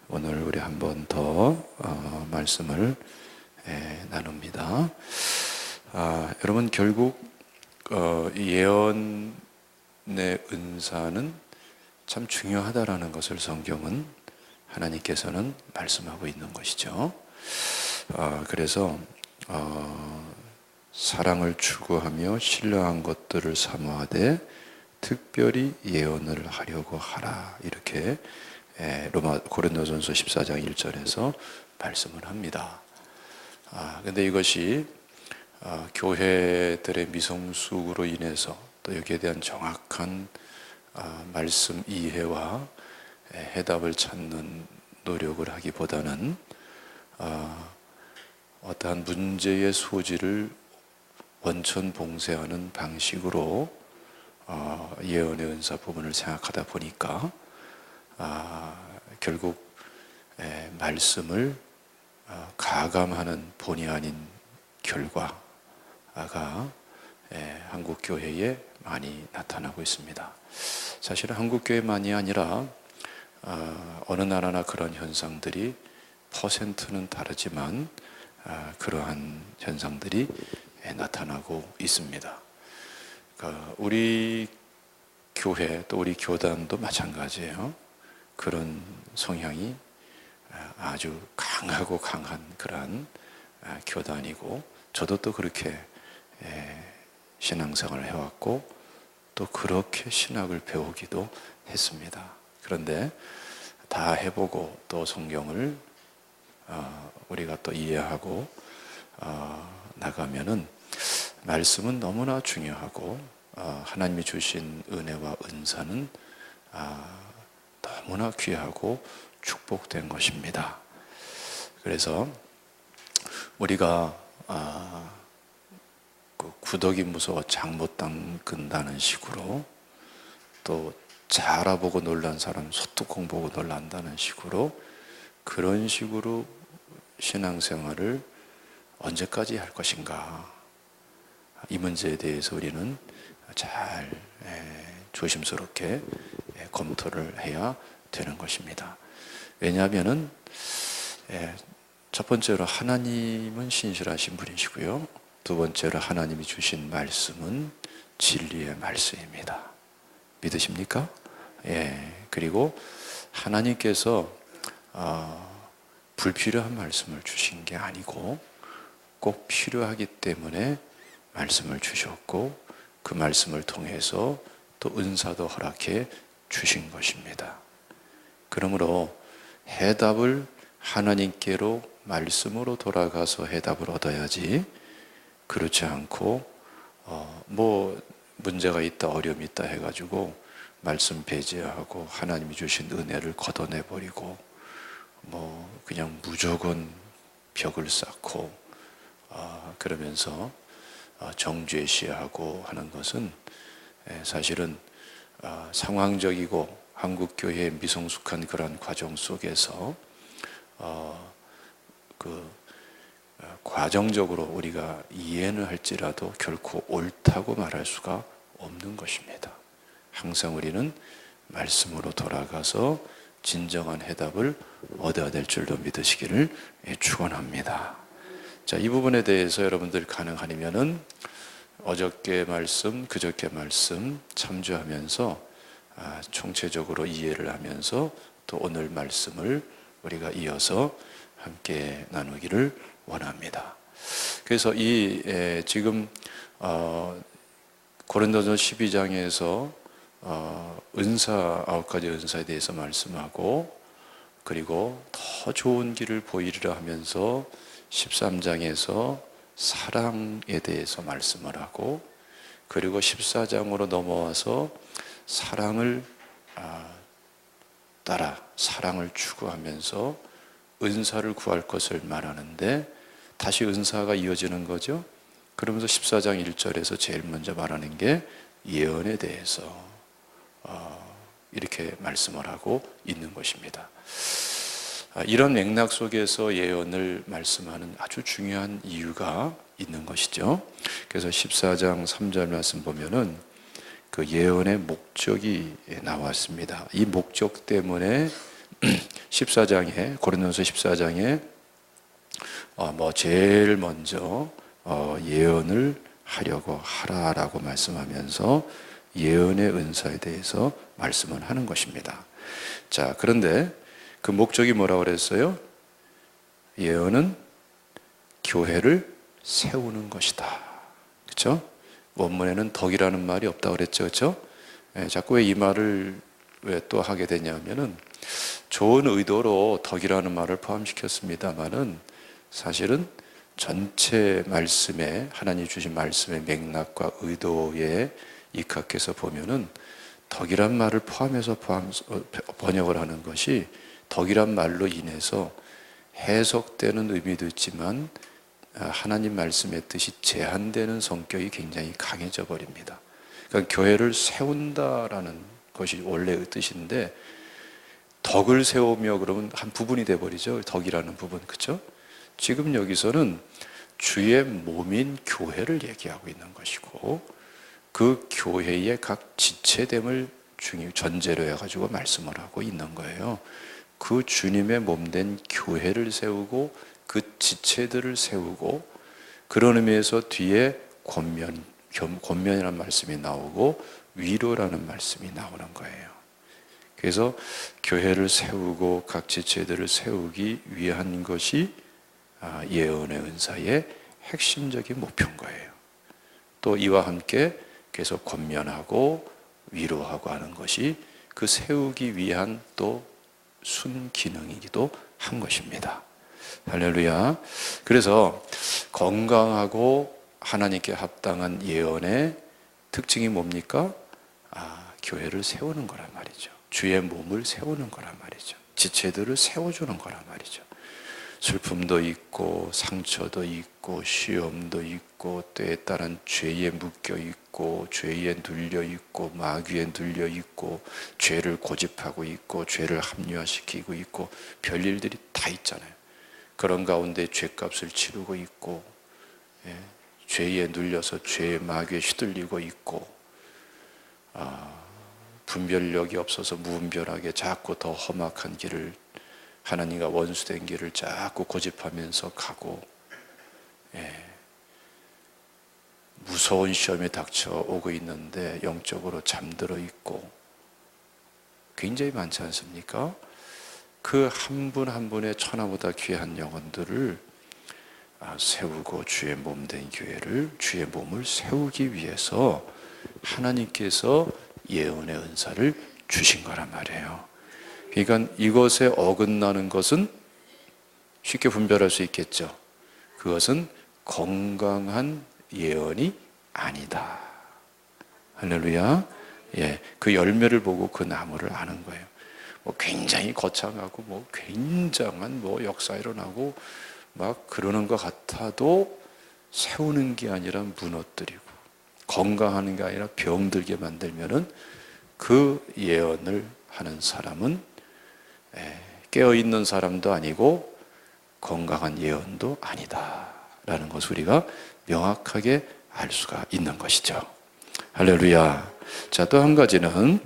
오늘 우리 한 번 더 말씀을 나눕니다. 여러분 결국 이 예언의 은사는 참 중요하다라는 것을 성경은 하나님께서는 말씀하고 있는 것이죠. 그래서 사랑을 추구하며 신뢰한 것들을 사모하되 특별히 예언을 하려고 하라, 이렇게 고린도전서 14장 1절에서 말씀을 합니다. 근데 이것이 교회들의 미성숙으로 인해서 또 여기에 대한 정확한 말씀 이해와 해답을 찾는 노력을 하기보다는 어떠한 문제의 소지를 원천봉쇄하는 방식으로 예언의 은사 부분을 생각하다 보니까 결국 말씀을 가감하는 본의 아닌 결과가 한국 교회에 많이 나타나고 있습니다. 사실은 한국 교회만이 아니라 어느 나라나 그런 현상들이 퍼센트는 다르지만 그러한 현상들이 나타나고 있습니다. 우리 교회 또 우리 교단도 마찬가지예요. 그런 성향이 아주 강하고 강한 그러한 교단이고, 저도 또 그렇게 신앙생활을 해왔고 또 그렇게 신학을 배우기도 했습니다. 그런데 다 해보고 또 성경을 우리가 또 이해하고 나가면은 말씀은 너무나 중요하고 하나님이 주신 은혜와 은사는 너무나 귀하고 축복된 것입니다. 그래서 우리가 구더기 무서워 장 못 닦는다는 식으로, 또 잘 알아보고 놀란 사람 소뚜껑 보고 놀란다는 식으로, 그런 식으로 신앙생활을 언제까지 할 것인가, 이 문제에 대해서 우리는 잘 조심스럽게 검토를 해야 되는 것입니다. 왜냐하면은 첫 번째로 하나님은 신실하신 분이시고요, 두 번째로 하나님이 주신 말씀은 진리의 말씀입니다. 믿으십니까? 그리고 하나님께서 불필요한 말씀을 주신 게 아니고 꼭 필요하기 때문에 말씀을 주셨고, 그 말씀을 통해서 또 은사도 허락해 주신 것입니다. 그러므로 해답을 하나님께로 말씀으로 돌아가서 해답을 얻어야지, 그렇지 않고 뭐 문제가 있다 어려움이 있다 해가지고 말씀 배제하고 하나님이 주신 은혜를 걷어내버리고 뭐 그냥 무조건 벽을 쌓고 그러면서 정죄시하고 하는 것은 사실은 상황적이고 한국교회의 미성숙한 그런 과정 속에서 과정적으로 우리가 이해는 할지라도 결코 옳다고 말할 수가 없는 것입니다. 항상 우리는 말씀으로 돌아가서 진정한 해답을 얻어야 될 줄로 믿으시기를 축원합니다. 자, 이 부분에 대해서 여러분들 가능하면은 어저께 말씀, 그저께 말씀 참조하면서 총체적으로 이해를 하면서 또 오늘 말씀을 우리가 이어서 함께 나누기를 원합니다. 그래서 지금 고린도전서 12장에서 은사 9가지 은사에 대해서 말씀하고, 그리고 더 좋은 길을 보이리라 하면서 13장에서 사랑에 대해서 말씀을 하고, 그리고 14장으로 넘어와서 사랑을 따라 사랑을 추구하면서 은사를 구할 것을 말하는데 다시 은사가 이어지는 거죠. 그러면서 14장 1절에서 제일 먼저 말하는 게 예언에 대해서 이렇게 말씀을 하고 있는 것입니다. 이런 맥락 속에서 예언을 말씀하는 아주 중요한 이유가 있는 것이죠. 그래서 14장 3절 말씀 보면은 그 예언의 목적이 나왔습니다. 이 목적 때문에 14장에 고린도서 14장에 제일 먼저 예언을 하려고 하라라고 말씀하면서 예언의 은사에 대해서 말씀을 하는 것입니다. 자, 그런데 그 목적이 뭐라고 그랬어요? 예언은 교회를 세우는 것이다. 그렇죠? 원문에는 덕이라는 말이 없다고 그랬죠. 그렇죠? 자꾸 왜 이 말을 왜 또 하게 되냐면은 좋은 의도로 덕이라는 말을 포함시켰습니다만은 사실은 전체 말씀에 하나님 주신 말씀의 맥락과 의도에 입각해서 보면은 덕이란 말을 포함해서 번역을 하는 것이 덕이란 말로 인해서 해석되는 의미도 있지만 하나님 말씀의 뜻이 제한되는 성격이 굉장히 강해져 버립니다. 그러니까 교회를 세운다라는 것이 원래의 뜻인데 덕을 세우며 그러면 한 부분이 돼버리죠. 덕이라는 부분, 그렇죠? 지금 여기서는 주의 몸인 교회를 얘기하고 있는 것이고 그 교회의 각 지체됨을 전제로 해가지고 말씀을 하고 있는 거예요. 그 주님의 몸된 교회를 세우고 그 지체들을 세우고 그런 의미에서 뒤에 권면이라는 말씀이 나오고 위로라는 말씀이 나오는 거예요. 그래서 교회를 세우고 각 지체들을 세우기 위한 것이 예언의 은사의 핵심적인 목표인 거예요. 또 이와 함께 계속 권면하고 위로하고 하는 것이 그 세우기 위한 또 순기능이기도 한 것입니다. 할렐루야. 그래서 건강하고 하나님께 합당한 예언의 특징이 뭡니까? 교회를 세우는 거란 말이죠. 주의 몸을 세우는 거란 말이죠. 지체들을 세워주는 거란 말이죠. 슬픔도 있고 상처도 있고 시험도 있고 때에 따른 죄에 묶여 있고 죄에 눌려 있고 마귀에 눌려 있고 죄를 고집하고 있고 죄를 합리화시키고 있고 별일들이 다 있잖아요. 그런 가운데 죄값을 치르고 있고 죄에 눌려서 죄의 마귀에 휘둘리고 있고 분별력이 없어서 무분별하게 자꾸 더 험악한 길을 하나님과 원수된 길을 자꾸 고집하면서 가고 무서운 시험에 닥쳐오고 있는데 영적으로 잠들어 있고 굉장히 많지 않습니까? 그 한 분 한 분의 천하보다 귀한 영혼들을 세우고 주의 몸된 교회를 주의 몸을 세우기 위해서 하나님께서 예언의 은사를 주신 거란 말이에요. 그러니까 이것에 어긋나는 것은 쉽게 분별할 수 있겠죠. 그것은 건강한 예언이 아니다. 할렐루야. 그 열매를 보고 그 나무를 아는 거예요. 굉장히 거창하고 굉장한 역사 일어나고 막 그러는 것 같아도 세우는 게 아니라 무너뜨리고 건강하는 게 아니라 병들게 만들면은 그 예언을 하는 사람은 깨어있는 사람도 아니고 건강한 예언도 아니다라는 것을 우리가 명확하게 알 수가 있는 것이죠. 할렐루야. 자, 또 한 가지는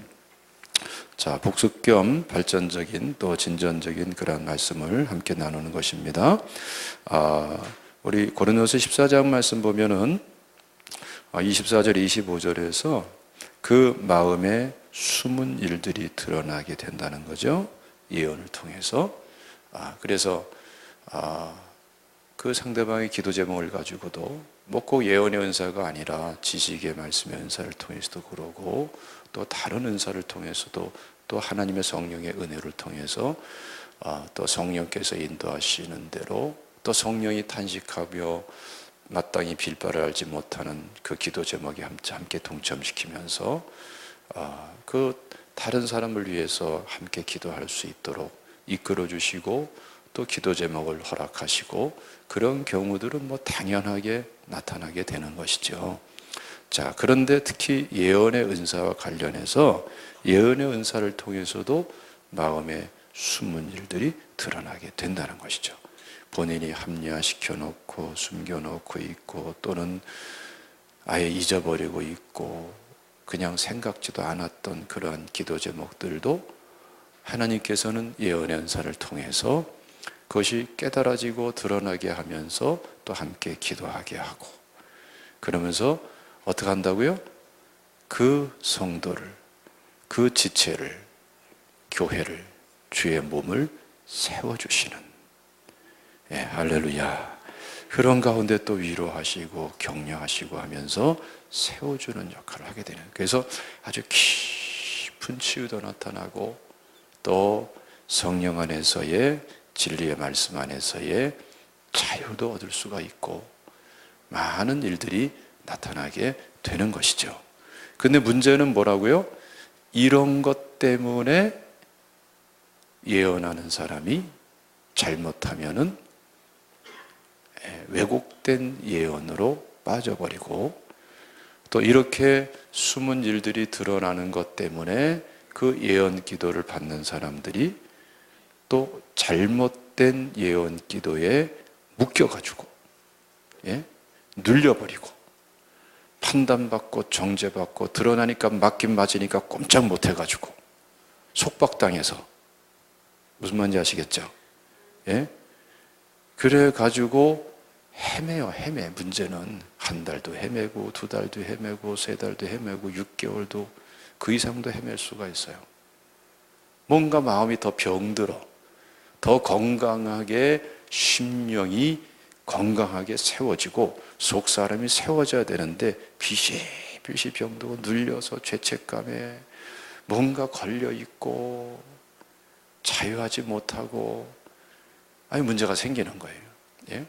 복습 겸 발전적인 또 진전적인 그런 말씀을 함께 나누는 것입니다. 우리 고린도서 14장 말씀 보면은 24절 25절에서 그 마음에 숨은 일들이 드러나게 된다는 거죠. 예언을 통해서. 그래서 그 상대방의 기도 제목을 가지고도 꼭 예언의 은사가 아니라 지식의 말씀의 은사를 통해서도 그러고 또 다른 은사를 통해서도 또 하나님의 성령의 은혜를 통해서 또 성령께서 인도하시는 대로 또 성령이 탄식하며 마땅히 빌 바를 알지 못하는 그 기도 제목에 함께 동참시키면서 그 다른 사람을 위해서 함께 기도할 수 있도록 이끌어 주시고 또 기도 제목을 허락하시고 그런 경우들은 당연하게 나타나게 되는 것이죠. 자, 그런데 특히 예언의 은사와 관련해서 예언의 은사를 통해서도 마음에 숨은 일들이 드러나게 된다는 것이죠. 본인이 합리화시켜 놓고 숨겨 놓고 있고 또는 아예 잊어버리고 있고 그냥 생각지도 않았던 그러한 기도 제목들도 하나님께서는 예언의 은사를 통해서 그것이 깨달아지고 드러나게 하면서 또 함께 기도하게 하고, 그러면서 어떻게 한다고요? 그 성도를, 그 지체를, 교회를, 주의 몸을 세워주시는, 예, 할렐루야. 그런 가운데 또 위로하시고 격려하시고 하면서 세워주는 역할을 하게 되는, 그래서 아주 깊은 치유도 나타나고 또 성령 안에서의 진리의 말씀 안에서의 자유도 얻을 수가 있고 많은 일들이 나타나게 되는 것이죠. 근데 문제는 뭐라고요? 이런 것 때문에 예언하는 사람이 잘못하면은 왜곡된 예언으로 빠져버리고, 또 이렇게 숨은 일들이 드러나는 것 때문에 그 예언 기도를 받는 사람들이 또 잘못된 예언 기도에 묶여가지고, 예? 눌려버리고 판단받고 정죄받고 드러나니까 맞긴 맞으니까 꼼짝 못해가지고 속박당해서, 무슨 말인지 아시겠죠? 예? 그래가지고 헤매요. 문제는 한 달도 헤매고 두 달도 헤매고 세 달도 헤매고 6개월도 그 이상도 헤맬 수가 있어요. 뭔가 마음이 더 병들어, 더 건강하게, 심령이 건강하게 세워지고 속 사람이 세워져야 되는데 비실비실 병들고 눌려서 죄책감에 뭔가 걸려있고 자유하지 못하고, 아니 문제가 생기는 거예요. 예?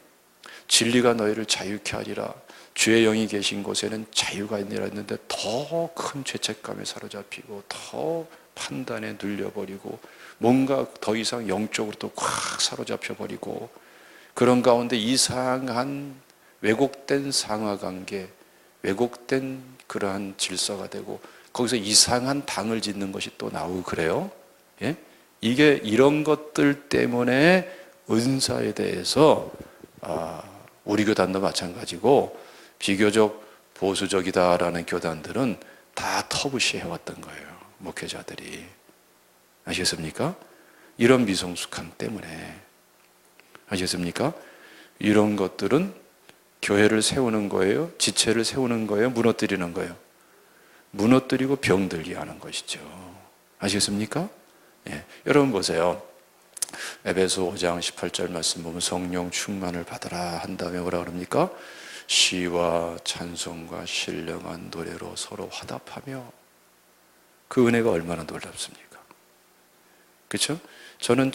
진리가 너희를 자유케 하리라, 주의 영이 계신 곳에는 자유가 있느니라 했는데 더 큰 죄책감에 사로잡히고 더 판단에 눌려버리고 뭔가 더 이상 영적으로 또 꽉 사로잡혀버리고, 그런 가운데 이상한 왜곡된 상하관계, 왜곡된 그러한 질서가 되고 거기서 이상한 당을 짓는 것이 또 나오고 그래요. 예? 이게 이런 것들 때문에 은사에 대해서 우리 교단도 마찬가지고 비교적 보수적이다라는 교단들은 다 터부시해왔던 거예요. 목회자들이. 아시겠습니까? 이런 미성숙함 때문에. 아시겠습니까? 이런 것들은 교회를 세우는 거예요? 지체를 세우는 거예요? 무너뜨리는 거예요? 무너뜨리고 병들게 하는 것이죠. 아시겠습니까? 예. 여러분 보세요. 에베소 5장 18절 말씀 보면 성령 충만을 받아라 한 다음에 뭐라 그럽니까? 시와 찬송과 신령한 노래로 서로 화답하며. 그 은혜가 얼마나 놀랍습니까? 그렇죠? 저는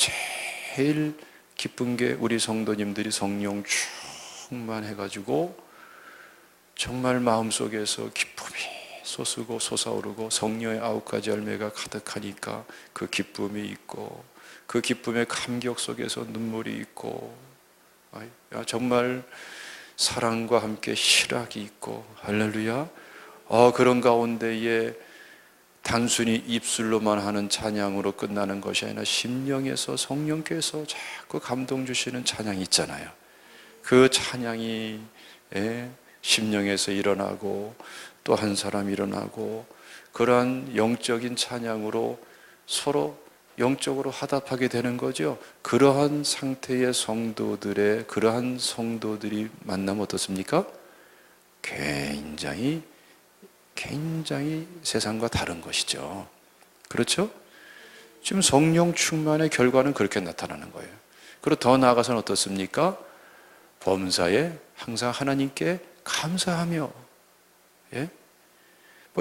제일 기쁜 게 우리 성도님들이 성령 충만해가지고 정말 마음속에서 기쁨이 솟고 솟아오르고 성령의 9가지 열매가 가득하니까 그 기쁨이 있고 그 기쁨의 감격 속에서 눈물이 있고, 정말 사랑과 함께 희락이 있고, 할렐루야. 그런 가운데에 단순히 입술로만 하는 찬양으로 끝나는 것이 아니라 심령에서 성령께서 자꾸 감동 주시는 찬양이 있잖아요. 그 찬양이 심령에서 일어나고 또 한 사람 일어나고, 그러한 영적인 찬양으로 서로 영적으로 화답하게 되는 거죠. 그러한 상태의 성도들의, 그러한 성도들이 만나면 어떻습니까? 굉장히 세상과 다른 것이죠. 그렇죠? 지금 성령 충만의 결과는 그렇게 나타나는 거예요. 그리고 더 나아가서는 어떻습니까? 범사에 항상 하나님께 감사하며, 예?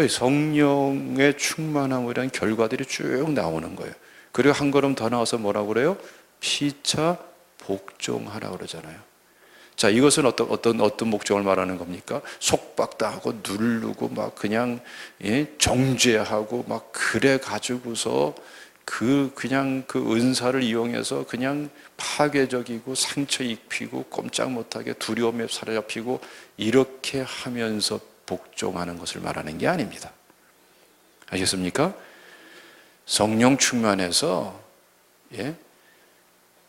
성령의 충만함이라는 결과들이 쭉 나오는 거예요. 그리고 한 걸음 더 나와서 뭐라고 그래요? 피차 복종하라 그러잖아요. 자, 이것은 어떤 목적을 말하는 겁니까? 속박당하고 누르고 막 그냥 정죄하고 막 그래 가지고서 그냥 그 은사를 이용해서 그냥 파괴적이고 상처 입히고 꼼짝 못하게 두려움에 사로잡히고 이렇게 하면서 복종하는 것을 말하는 게 아닙니다. 아시겠습니까? 성령 충만해서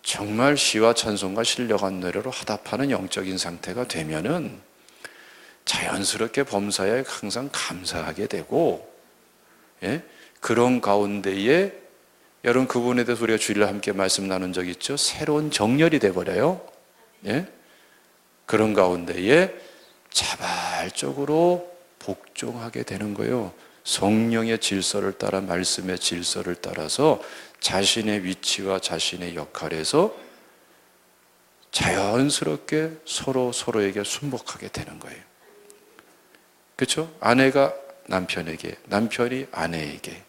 정말 시와 찬송과 신령한 노래로 화답하는 영적인 상태가 되면은 자연스럽게 범사에 항상 감사하게 되고, 그런 가운데에 여러분 그분에 대해서 우리가 주일날 함께 말씀 나눈 적 있죠? 새로운 정렬이 돼버려요. 예? 그런 가운데에 자발적으로 복종하게 되는 거예요. 성령의 질서를 따라, 말씀의 질서를 따라서 자신의 위치와 자신의 역할에서 자연스럽게 서로에게 순복하게 되는 거예요. 그렇죠? 아내가 남편에게, 남편이 아내에게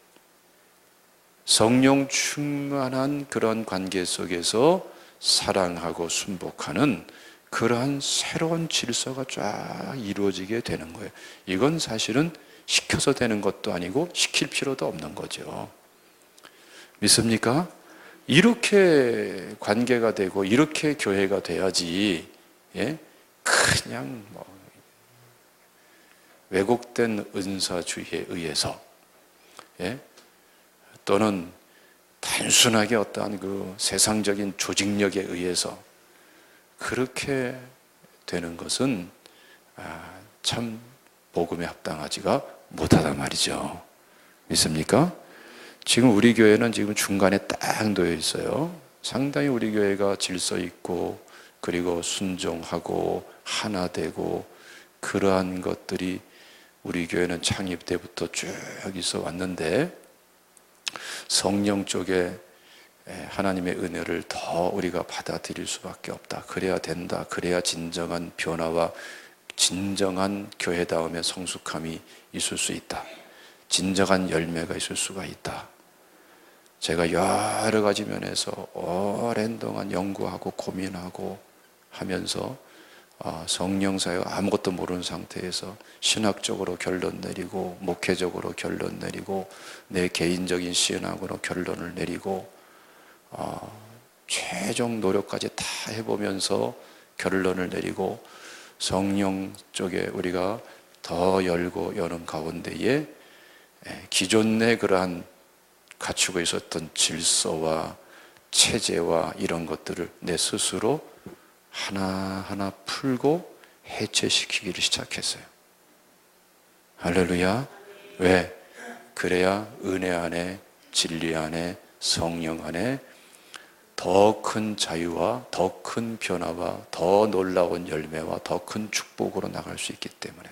성령 충만한 그런 관계 속에서 사랑하고 순복하는 그러한 새로운 질서가 쫙 이루어지게 되는 거예요. 이건 사실은 시켜서 되는 것도 아니고 시킬 필요도 없는 거죠. 믿습니까? 이렇게 관계가 되고 이렇게 교회가 돼야지, 예? 그냥 왜곡된 은사주의에 의해서, 예? 또는 단순하게 어떠한 그 세상적인 조직력에 의해서 그렇게 되는 것은 참 복음에 합당하지가 못하단 말이죠. 믿습니까? 지금 우리 교회는 지금 중간에 딱 놓여 있어요. 상당히 우리 교회가 질서 있고 그리고 순종하고 하나 되고 그러한 것들이 우리 교회는 창립 때부터 쭉 있어 왔는데, 성령 쪽에 하나님의 은혜를 더 우리가 받아들일 수밖에 없다. 그래야 된다. 그래야 진정한 변화와 진정한 교회다움의 성숙함이 있을 수 있다. 진정한 열매가 있을 수가 있다. 제가 여러 가지 면에서 오랜 동안 연구하고 고민하고 하면서 성령사역 아무것도 모르는 상태에서 신학적으로 결론 내리고 목회적으로 결론 내리고 내 개인적인 신학으로 결론을 내리고 최종 노력까지 다 해보면서 결론을 내리고 성령 쪽에 우리가 더 열고 여는 가운데에 기존의 그러한 갖추고 있었던 질서와 체제와 이런 것들을 내 스스로 하나하나 풀고 해체시키기를 시작했어요. 할렐루야. 왜? 그래야 은혜 안에, 진리 안에, 성령 안에 더 큰 자유와 더 큰 변화와 더 놀라운 열매와 더 큰 축복으로 나갈 수 있기 때문에,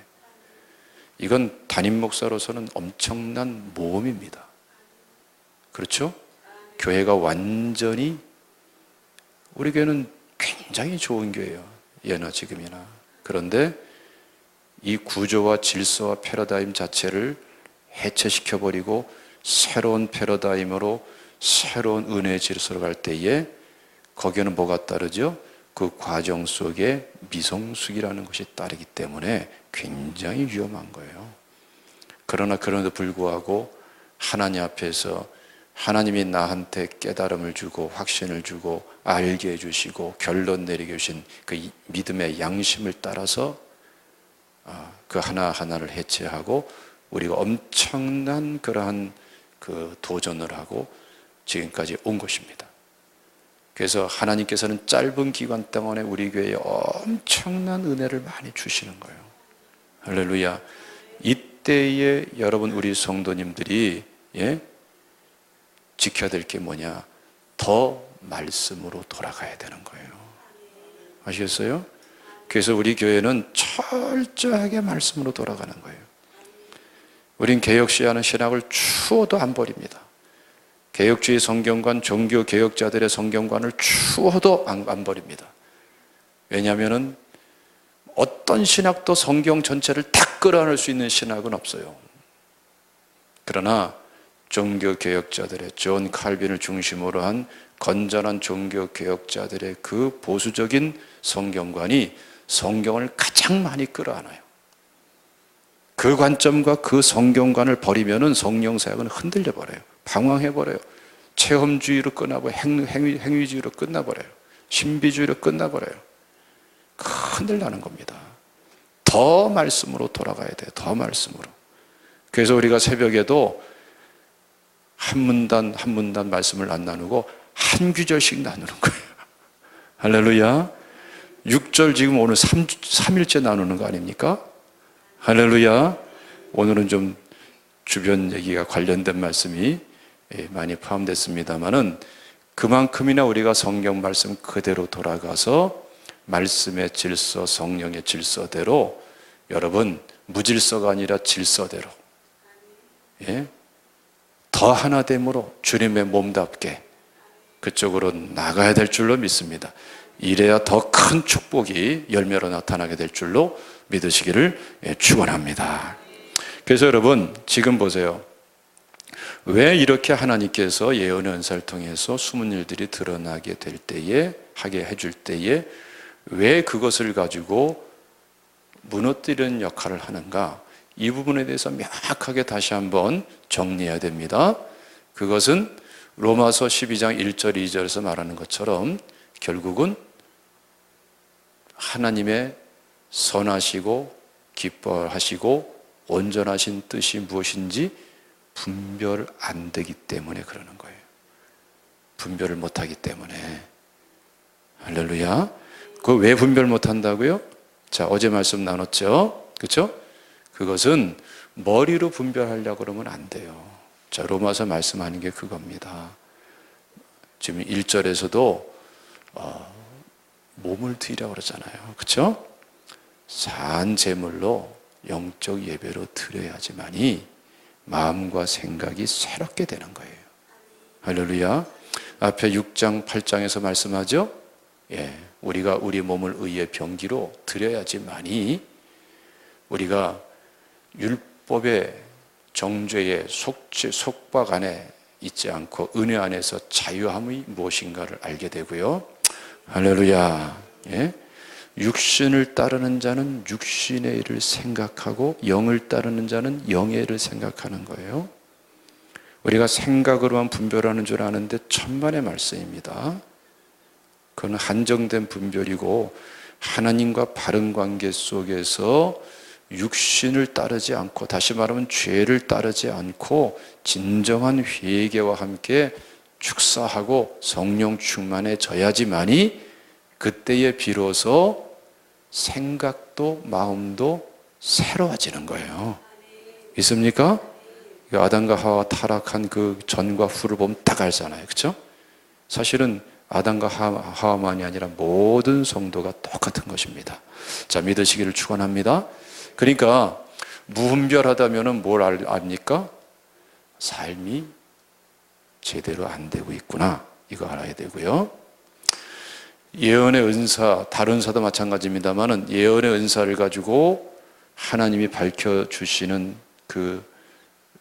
이건 담임 목사로서는 엄청난 모험입니다. 그렇죠? 교회가 완전히, 우리 교회는 굉장히 좋은 교회예요. 예나 지금이나. 그런데 이 구조와 질서와 패러다임 자체를 해체시켜버리고 새로운 패러다임으로 새로운 은혜의 질서로 갈 때에 거기에는 뭐가 따르죠? 그 과정 속에 미성숙이라는 것이 따르기 때문에 굉장히 위험한 거예요. 그러나 그럼에도 불구하고 하나님 앞에서 하나님이 나한테 깨달음을 주고 확신을 주고 알게 해주시고 결론 내리게 해주신 그 믿음의 양심을 따라서 그 하나하나를 해체하고 우리가 엄청난 그러한 그 도전을 하고 지금까지 온 것입니다. 그래서 하나님께서는 짧은 기간 동안에 우리 교회에 엄청난 은혜를 많이 주시는 거예요. 할렐루야. 이때에 여러분 우리 성도님들이 지켜야 될 게 뭐냐? 더 말씀으로 돌아가야 되는 거예요. 아시겠어요? 그래서 우리 교회는 철저하게 말씀으로 돌아가는 거예요. 우린 개혁시하는 신학을 추워도 안 버립니다. 개혁주의 성경관, 종교 개혁자들의 성경관을 추워도 안 버립니다. 왜냐하면 어떤 신학도 성경 전체를 다 끌어안을 수 있는 신학은 없어요. 그러나 종교 개혁자들의, 존 칼빈을 중심으로 한 건전한 종교 개혁자들의 그 보수적인 성경관이 성경을 가장 많이 끌어안아요. 그 관점과 그 성경관을 버리면은 성령 사역은 흔들려 버려요. 방황해 버려요. 체험주의로 끝나고 행위주의로 끝나버려요. 신비주의로 끝나버려요. 흔들나는 겁니다. 더 말씀으로 돌아가야 돼요. 더 말씀으로. 그래서 우리가 새벽에도 한 문단 한 문단 말씀을 안 나누고 한 구절씩 나누는 거예요. 할렐루야. 6절 지금 오늘 3일째 나누는 거 아닙니까? 할렐루야. 오늘은 좀 주변 얘기가 관련된 말씀이 많이 포함됐습니다마는 그만큼이나 우리가 성경 말씀 그대로 돌아가서 말씀의 질서, 성령의 질서대로 여러분 무질서가 아니라 질서대로 더 하나됨으로 주님의 몸답게 그쪽으로 나가야 될 줄로 믿습니다. 이래야 더 큰 축복이 열매로 나타나게 될 줄로 믿으시기를 축원합니다. 그래서 여러분 지금 보세요. 왜 이렇게 하나님께서 예언의 은사를 통해서 숨은 일들이 드러나게 될 때에, 하게 해줄 때에 왜 그것을 가지고 무너뜨리는 역할을 하는가? 이 부분에 대해서 명확하게 다시 한번 정리해야 됩니다. 그것은 로마서 12장 1절 2절에서 말하는 것처럼 결국은 하나님의 선하시고 기뻐하시고 온전하신 뜻이 무엇인지 분별 안 되기 때문에 그러는 거예요. 분별을 못하기 때문에. 할렐루야. 그거 왜 분별 못한다고요? 자, 어제 말씀 나눴죠? 그렇죠? 그것은 머리로 분별하려고 그러면 안 돼요. 자, 로마서 말씀하는 게 그겁니다. 지금 1절에서도 몸을 드리라고 그러잖아요. 그렇죠? 산 제물로 영적 예배로 드려야지만이 마음과 생각이 새롭게 되는 거예요. 할렐루야. 앞에 6장 8장에서 말씀하죠. 우리가 우리 몸을 의의 병기로 드려야지만이 우리가 율법의 정죄의 속박 안에 있지 않고 은혜 안에서 자유함이 무엇인가를 알게 되고요. 할렐루야. 육신을 따르는 자는 육신의 일을 생각하고 영을 따르는 자는 영의 일을 생각하는 거예요. 우리가 생각으로만 분별하는 줄 아는데 천만의 말씀입니다. 그건 한정된 분별이고 하나님과 바른 관계 속에서 육신을 따르지 않고, 다시 말하면 죄를 따르지 않고 진정한 회개와 함께 축사하고 성령 충만해져야지만이 그때에 비로소 생각도 마음도 새로워지는 거예요. 있습니까? 아담과 하와 타락한 그 전과 후를 보면 딱 알잖아요. 그렇죠? 사실은 아담과 하와만이 아니라 모든 성도가 똑같은 것입니다. 자, 믿으시기를 축원합니다. 그러니까 무분별하다면 뭘 압니까? 삶이 제대로 안 되고 있구나, 이거 알아야 되고요. 예언의 은사, 다른 은사도 마찬가지입니다만 예언의 은사를 가지고 하나님이 밝혀주시는 그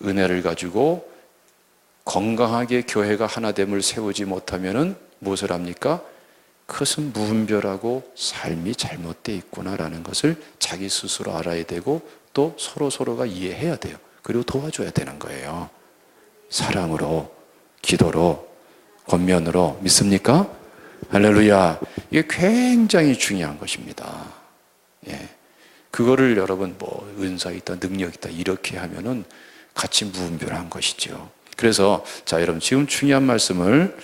은혜를 가지고 건강하게 교회가 하나됨을 세우지 못하면 무엇을 합니까? 그것은 무분별하고 삶이 잘못되어 있구나라는 것을 자기 스스로 알아야 되고 또 서로가 이해해야 돼요. 그리고 도와줘야 되는 거예요. 사랑으로, 기도로, 권면으로. 믿습니까? 할렐루야. 이게 굉장히 중요한 것입니다. 그거를 여러분 은사 있다, 능력 있다 이렇게 하면은 같이 무분별한 것이죠. 그래서 자, 여러분 지금 중요한 말씀을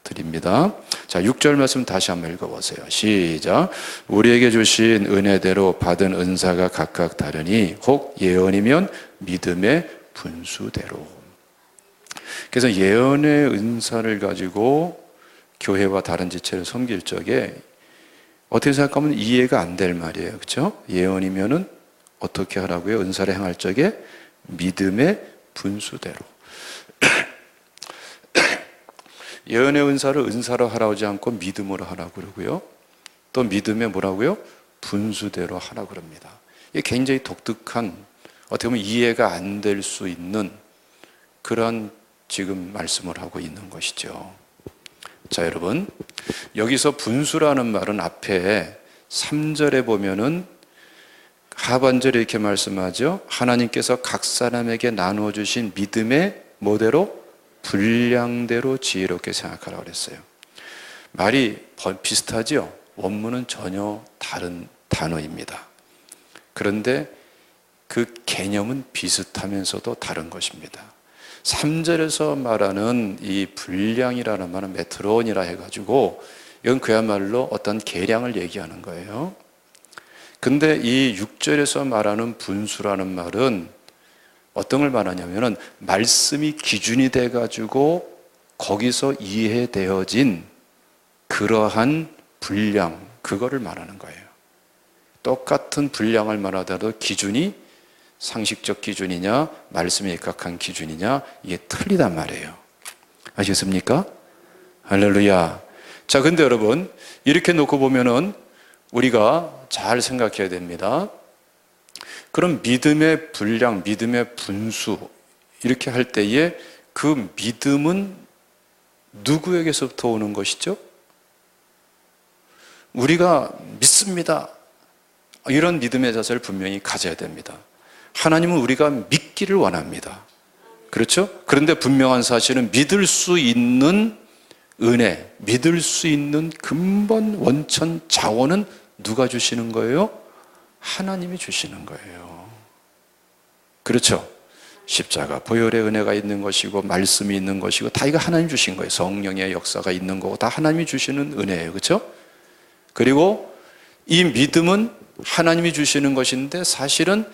드립니다. 자, 6절 말씀 다시 한번 읽어보세요. 시작. 우리에게 주신 은혜대로 받은 은사가 각각 다르니 혹 예언이면 믿음의 분수대로. 그래서 예언의 은사를 가지고 교회와 다른 지체를 섬길 적에 어떻게 생각하면 이해가 안 될 말이에요. 그렇죠? 예언이면은 어떻게 하라고요? 은사를 행할 적에 믿음의 분수대로. 예언의 은사를 은사로 하라고 하지 않고 믿음으로 하라고 그러고요. 또 믿음의 뭐라고요? 분수대로 하라고 그럽니다. 이게 굉장히 독특한, 어떻게 보면 이해가 안 될 수 있는 그런 지금 말씀을 하고 있는 것이죠. 자, 여러분, 여기서 분수라는 말은 앞에 3절에 보면은 하반절에 이렇게 말씀하죠. 하나님께서 각 사람에게 나누어 주신 믿음의 뭐대로? 분량대로 지혜롭게 생각하라고 그랬어요. 말이 비슷하죠? 원문은 전혀 다른 단어입니다. 그런데 그 개념은 비슷하면서도 다른 것입니다. 3절에서 말하는 이 분량이라는 말은 메트론이라 해가지고 이건 그야말로 어떤 계량을 얘기하는 거예요. 근데 이 6절에서 말하는 분수라는 말은 어떤 걸 말하냐면은 말씀이 기준이 돼가지고 거기서 이해되어진 그러한 분량, 그거를 말하는 거예요. 똑같은 분량을 말하더라도 기준이 상식적 기준이냐 말씀에 입각한 기준이냐 이게 틀리단 말이에요. 아시겠습니까? 할렐루야. 자, 근데 여러분 이렇게 놓고 보면은 우리가 잘 생각해야 됩니다. 그럼 믿음의 분량, 믿음의 분수 이렇게 할 때에 그 믿음은 누구에게서부터 오는 것이죠? 우리가 믿습니다. 이런 믿음의 자세를 분명히 가져야 됩니다. 하나님은 우리가 믿기를 원합니다. 그렇죠? 그런데 분명한 사실은 믿을 수 있는 은혜, 믿을 수 있는 근본 원천 자원은 누가 주시는 거예요? 하나님이 주시는 거예요. 그렇죠? 십자가, 보혈의 은혜가 있는 것이고 말씀이 있는 것이고 다 이거 하나님 주신 거예요. 성령의 역사가 있는 거고 다 하나님이 주시는 은혜예요. 그렇죠? 그리고 이 믿음은 하나님이 주시는 것인데 사실은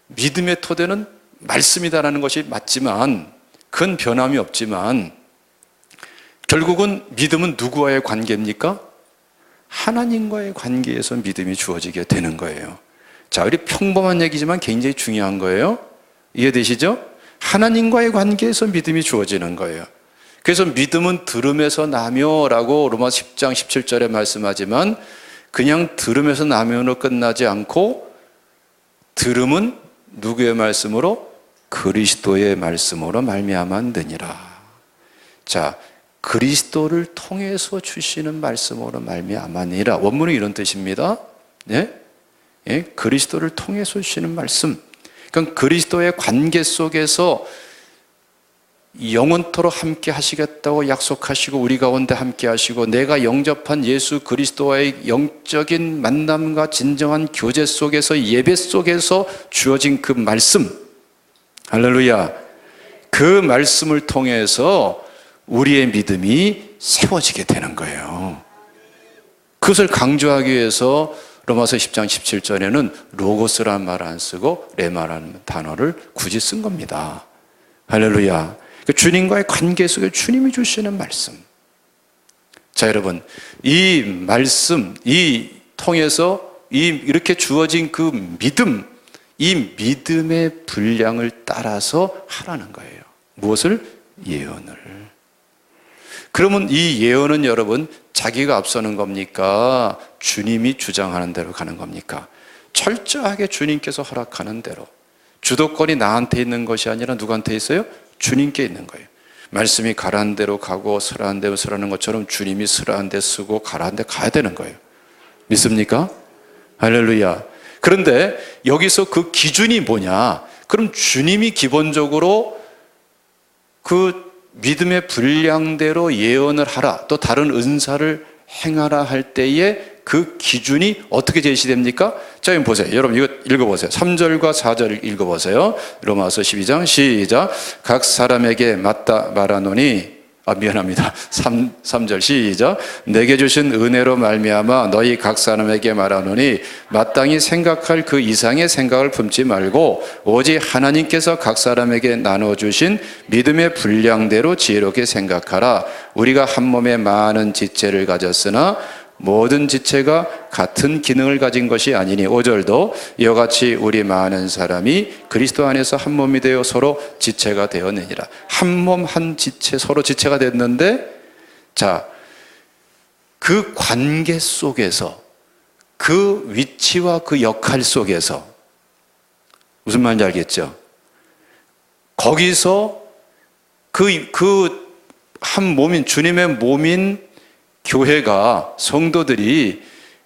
믿음의 토대는 말씀이다라는 것이 맞지만 그건 변함이 없지만 결국은 믿음은 누구와의 관계입니까? 하나님과의 관계에서 믿음이 주어지게 되는 거예요. 자, 우리 평범한 얘기지만 굉장히 중요한 거예요. 이해되시죠? 하나님과의 관계에서 믿음이 주어지는 거예요. 그래서 믿음은 들음에서 나며라고 로마서 10장 17절에 말씀하지만 그냥 들음에서 나며로 끝나지 않고 들음은 누구의 말씀으로? 그리스도의 말씀으로 말미암았느니라. 자, 그리스도를 통해서 주시는 말씀으로 말미암았느니라. 원문은 이런 뜻입니다. 네? 예? 그리스도를 통해서 주시는 말씀. 그러니까 그리스도의 관계 속에서 영원토록 함께 하시겠다고 약속하시고 우리 가운데 함께 하시고 내가 영접한 예수 그리스도와의 영적인 만남과 진정한 교제 속에서 예배 속에서 주어진 그 말씀, 할렐루야, 그 말씀을 통해서 우리의 믿음이 세워지게 되는 거예요. 그것을 강조하기 위해서 로마서 10장 17절에는 로고스라는 말을 안 쓰고 레마라는 단어를 굳이 쓴 겁니다. 할렐루야. 주님과의 관계 속에 주님이 주시는 말씀. 자, 여러분, 이 말씀, 이 통해서 이렇게 주어진 그 믿음, 이 믿음의 분량을 따라서 하라는 거예요. 무엇을? 예언을. 그러면 이 예언은 여러분 자기가 앞서는 겁니까? 주님이 주장하는 대로 가는 겁니까? 철저하게 주님께서 허락하는 대로. 주도권이 나한테 있는 것이 아니라 누구한테 있어요? 주님께 있는 거예요. 말씀이 가라는 대로 가고 서라는 대로 서라는 것처럼 주님이 서라는 데 쓰고 가라는 데 가야 되는 거예요. 믿습니까? 할렐루야. 그런데 여기서 그 기준이 뭐냐? 그럼 주님이 기본적으로 그 믿음의 분량대로 예언을 하라, 또 다른 은사를 행하라 할 때에 그 기준이 어떻게 제시됩니까? 자, 여러분 보세요. 여러분 이거 읽어보세요. 3절과 4절을 읽어보세요. 로마서 12장 시작. 각 사람에게 맞다 말하노니, 미안합니다. 3절 시작. 내게 주신 은혜로 말미암아 너희 각 사람에게 말하노니 마땅히 생각할 그 이상의 생각을 품지 말고 오직 하나님께서 각 사람에게 나눠주신 믿음의 분량대로 지혜롭게 생각하라. 우리가 한 몸에 많은 지체를 가졌으나 모든 지체가 같은 기능을 가진 것이 아니니 5절도 이와 같이 우리 많은 사람이 그리스도 안에서 한 몸이 되어 서로 지체가 되었느니라. 한 몸 한 지체 서로 지체가 됐는데, 자, 그 관계 속에서 그 위치와 그 역할 속에서 무슨 말인지 알겠죠? 거기서 그 한 몸인 주님의 몸인 교회가 성도들이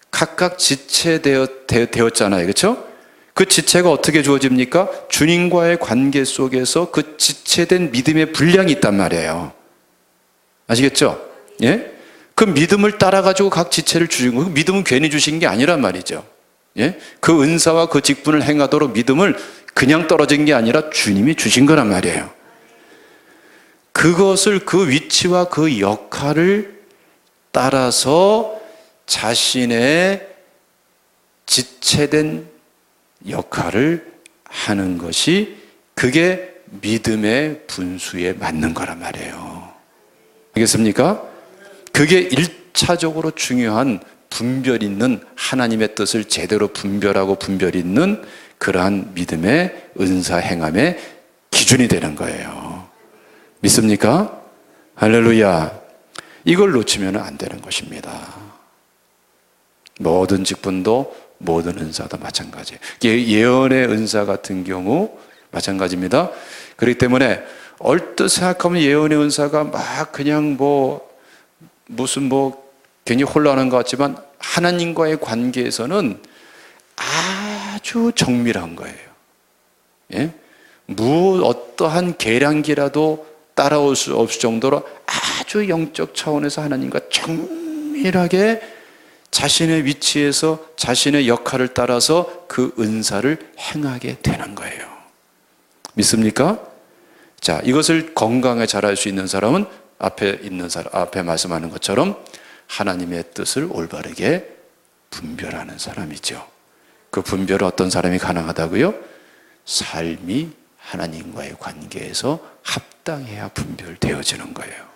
각각 지체되었잖아요. 그렇죠? 그 지체가 어떻게 주어집니까? 주님과의 관계 속에서 그 지체된 믿음의 분량이 있단 말이에요. 아시겠죠? 예? 그 믿음을 따라가지고 각 지체를 주신 거예요. 그 믿음은 괜히 주신 게 아니란 말이죠. 예? 그 은사와 그 직분을 행하도록 믿음을 그냥 떨어진 게 아니라 주님이 주신 거란 말이에요. 그것을 그 위치와 그 역할을 따라서 자신의 지체된 역할을 하는 것이 그게 믿음의 분수에 맞는 거란 말이에요. 알겠습니까? 그게 1차적으로 중요한 분별 있는, 하나님의 뜻을 제대로 분별하고 분별 있는 그러한 믿음의 은사 행함의 기준이 되는 거예요. 믿습니까? 할렐루야. 이걸 놓치면 안 되는 것입니다. 모든 직분도 모든 은사도 마찬가지예요. 예언의 은사 같은 경우 마찬가지입니다. 그렇기 때문에 얼뜻 생각하면 예언의 은사가 막 그냥 무슨 괜히 혼란한 것 같지만 하나님과의 관계에서는 아주 정밀한 거예요. 예? 어떠한 계량기라도 따라올 수 없을 정도로 아주 영적 차원에서 하나님과 정밀하게 자신의 위치에서 자신의 역할을 따라서 그 은사를 행하게 되는 거예요. 믿습니까? 자, 이것을 건강하게 잘할 수 있는 사람은 앞에 말씀하는 것처럼 하나님의 뜻을 올바르게 분별하는 사람이죠. 그 분별은 어떤 사람이 가능하다고요? 삶이 하나님과의 관계에서 합당해야 분별되어지는 거예요.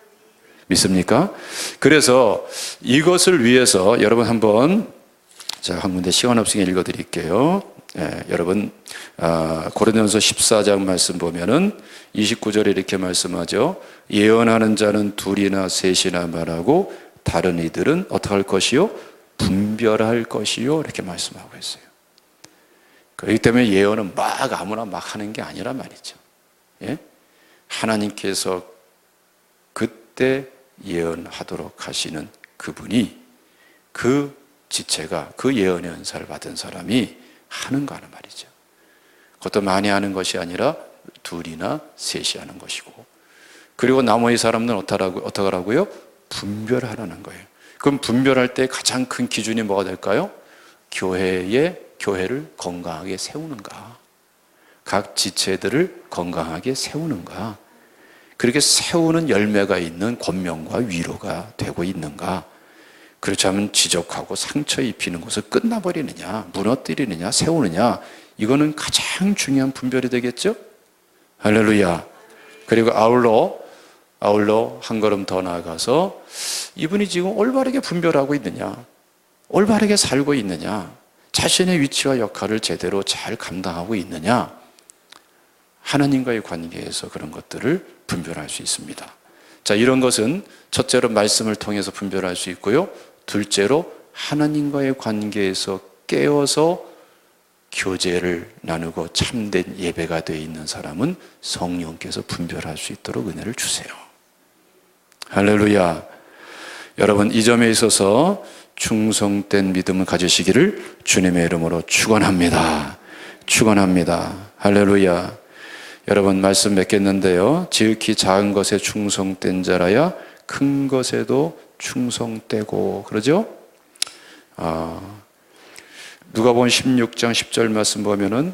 믿습니까? 그래서 이것을 위해서 여러분 한번 제가 한 군데 시간 없으니까 읽어드릴게요. 여러분 고린도전서 14장 말씀 보면은 29절에 이렇게 말씀하죠. 예언하는 자는 둘이나 셋이나 말하고 다른 이들은 어떻게 할 것이요? 분별할 것이요. 이렇게 말씀하고 있어요. 그렇기 때문에 예언은 막 아무나 막 하는 게 아니란 말이죠. 예? 하나님께서 그때 예언하도록 하시는 그분이 그 지체가 그 예언의 은사를 받은 사람이 하는 거 하는 말이죠. 그것도 많이 하는 것이 아니라 둘이나 셋이 하는 것이고, 그리고 나머지 사람들은 어떻게 하라고요? 분별하라는 거예요. 그럼 분별할 때 가장 큰 기준이 뭐가 될까요? 교회를 건강하게 세우는가, 각 지체들을 건강하게 세우는가, 그렇게 세우는 열매가 있는 권면과 위로가 되고 있는가. 그렇지 않으면 지적하고 상처 입히는 것을 끝나버리느냐, 무너뜨리느냐, 세우느냐, 이거는 가장 중요한 분별이 되겠죠? 할렐루야. 그리고 아울러 한 걸음 더 나아가서 이분이 지금 올바르게 분별하고 있느냐, 올바르게 살고 있느냐, 자신의 위치와 역할을 제대로 잘 감당하고 있느냐, 하나님과의 관계에서 그런 것들을 분별할 수 있습니다. 자, 이런 것은 첫째로 말씀을 통해서 분별할 수 있고요, 둘째로 하나님과의 관계에서 깨어서 교제를 나누고 참된 예배가 되어 있는 사람은 성령께서 분별할 수 있도록 은혜를 주세요. 할렐루야. 여러분, 이 점에 있어서 충성된 믿음을 가지시기를 주님의 이름으로 축원합니다. 축원합니다. 할렐루야. 여러분, 말씀 맺겠는데요, 지극히 작은 것에 충성된 자라야 큰 것에도 충성되고, 그러죠? 누가복음 16장 10절 말씀 보면은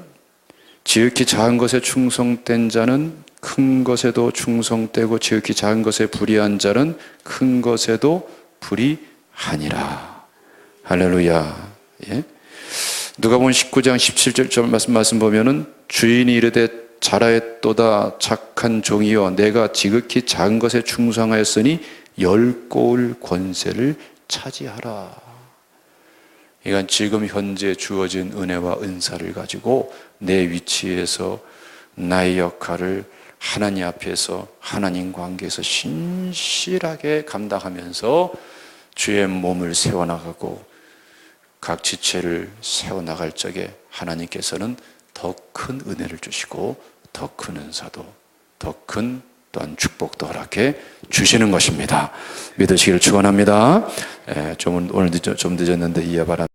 지극히 작은 것에 충성된 자는 큰 것에도 충성되고 지극히 작은 것에 불의한 자는 큰 것에도 불의하니라. 할렐루야. 예? 누가복음 19장 17절 말씀 보면은 주인이 이르되 잘하였도다 착한 종이여, 내가 지극히 작은 것에 충성하였으니 10고을 권세를 차지하라. 그러니까 지금 현재 주어진 은혜와 은사를 가지고 내 위치에서 나의 역할을 하나님 앞에서, 하나님 관계에서 신실하게 감당하면서 주의 몸을 세워나가고 각 지체를 세워나갈 적에 하나님께서는 더 큰 은혜를 주시고 더 큰 은사도, 더 큰 또한 축복도 허락해 주시는 것입니다. 믿으시기를 축원합니다. 오늘 좀 늦었는데 이해 바랍니다.